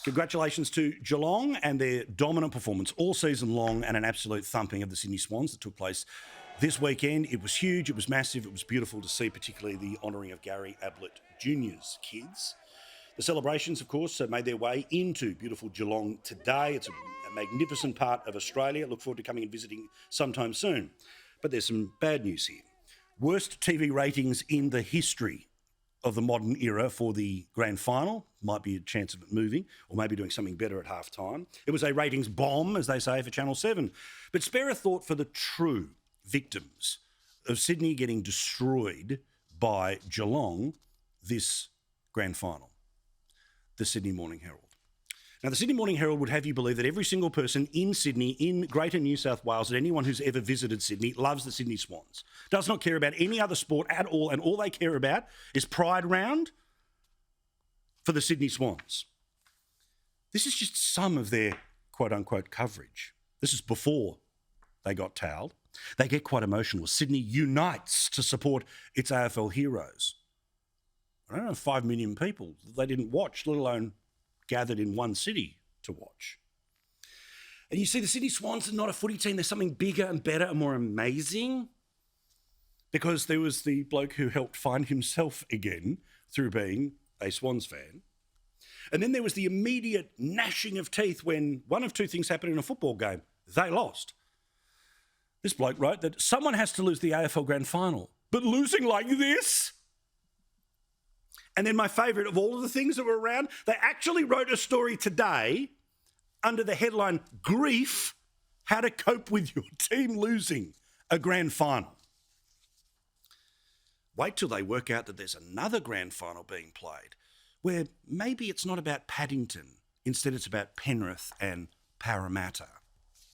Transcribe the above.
Congratulations to Geelong and their dominant performance all season long and an absolute thumping of the Sydney Swans that took place this weekend. It was huge, it was massive, it was beautiful to see, particularly the honouring of Gary Ablett Jr.'s kids. The celebrations, of course, made their way into beautiful Geelong today. It's a magnificent part of Australia. Look forward to coming and visiting sometime soon. But there's some bad news here. Worst TV ratings in the history of the modern era for the grand final. Might be a chance of it moving or maybe doing something better at half-time. It was a ratings bomb, as they say, for Channel 7. But spare a thought for the true victims of Sydney getting destroyed by Geelong this grand final. The Sydney Morning Herald. Now, the Sydney Morning Herald would have you believe that every single person in Sydney, in Greater New South Wales, and anyone who's ever visited Sydney loves the Sydney Swans. Does not care about any other sport at all, and all they care about is Pride Round for the Sydney Swans. This is just some of their quote-unquote coverage. This is before they got towelled. They get quite emotional. Sydney unites to support its AFL heroes. I don't know, 5 million people they didn't watch, let alone gathered in one city to watch. And you see the Sydney Swans are not a footy team. They're something bigger and better and more amazing, because there was the bloke who helped find himself again through being a Swans fan. And then there was the immediate gnashing of teeth when one of two things happened in a football game. They lost. This bloke wrote that someone has to lose the AFL Grand Final, but losing like this? And then my favourite of all of the things that were around, they actually wrote a story today under the headline, Grief, How to Cope with Your Team Losing a Grand Final. Wait till they work out that there's another grand final being played where maybe it's not about Paddington, instead it's about Penrith and Parramatta.